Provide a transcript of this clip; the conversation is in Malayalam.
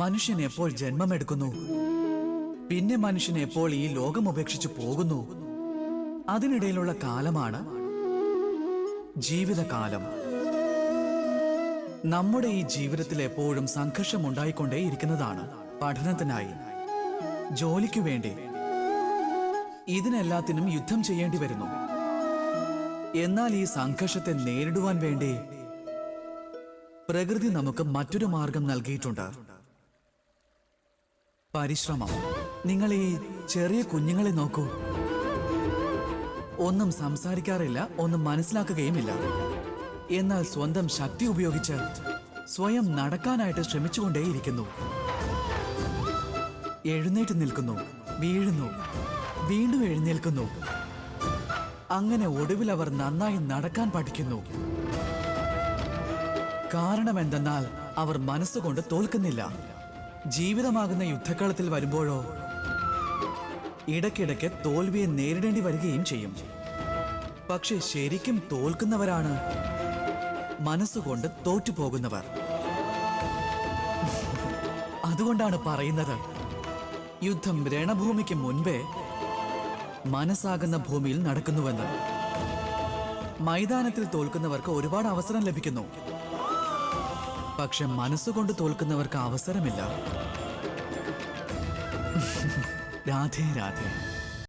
മനുഷ്യൻ എപ്പോൾ ജന്മമെടുക്കുന്നു, പിന്നെ മനുഷ്യൻ എപ്പോൾ ഈ ലോകം ഉപേക്ഷിച്ചു പോകുന്നു, അതിനിടയിലുള്ള കാലമാണ് ജീവിതകാലം. നമ്മുടെ ഈ ജീവിതത്തിൽ എപ്പോഴും സംഘർഷം ഉണ്ടായിക്കൊണ്ടേയിരിക്കുന്നതാണ്. പഠനത്തിനായി, ജോലിക്കു വേണ്ടി, ഇതിനെല്ലാത്തിനും യുദ്ധം ചെയ്യേണ്ടി വരുന്നു. എന്നാൽ ഈ സംഘർഷത്തെ നേരിടുവാൻ വേണ്ടി പ്രകൃതി നമുക്ക് മറ്റൊരു മാർഗം നൽകിയിട്ടുണ്ട്. പരിശ്രമം. നിങ്ങൾ ഈ ചെറിയ കുഞ്ഞുങ്ങളെ നോക്കൂ. ഒന്നും സംസാരിക്കാറില്ല, ഒന്നും മനസ്സിലാക്കുകയുമില്ല. എന്നാൽ സ്വന്തം ശക്തി ഉപയോഗിച്ച് സ്വയം നടക്കാനായിട്ട് ശ്രമിച്ചുകൊണ്ടേയിരിക്കുന്നു. എഴുന്നേറ്റ് നിൽക്കുന്നു, വീഴുന്നു, വീണ്ടും എഴുന്നേൽക്കുന്നു. അങ്ങനെ ഒടുവിൽ അവർ നന്നായി നടക്കാൻ പഠിക്കുന്നു. കാരണം എന്തെന്നാൽ അവർ മനസ്സുകൊണ്ട് തോൽക്കുന്നില്ല. ജീവിതമാകുന്ന യുദ്ധക്കളത്തിൽ വരുമ്പോഴോ ഇടയ്ക്കിടയ്ക്ക് തോൽവിയെ നേരിടേണ്ടി വരികയും ചെയ്യും. പക്ഷെ ശരിക്കും തോൽക്കുന്നവരാണ് മനസ്സുകൊണ്ട് തോറ്റുപോകുന്നവർ. അതുകൊണ്ടാണ് പറയുന്നത്, യുദ്ധം രണഭൂമിക്ക് മുൻപേ മനസ്സാകുന്ന ഭൂമിയിൽ നടക്കുന്നുവെന്ന്. മൈതാനത്തിൽ തോൽക്കുന്നവർക്ക് ഒരുപാട് അവസരം ലഭിക്കുന്നു, പക്ഷെ മനസ്സുകൊണ്ട് തോൽക്കുന്നവർക്ക് അവസരമില്ല. രാധേ രാധേ.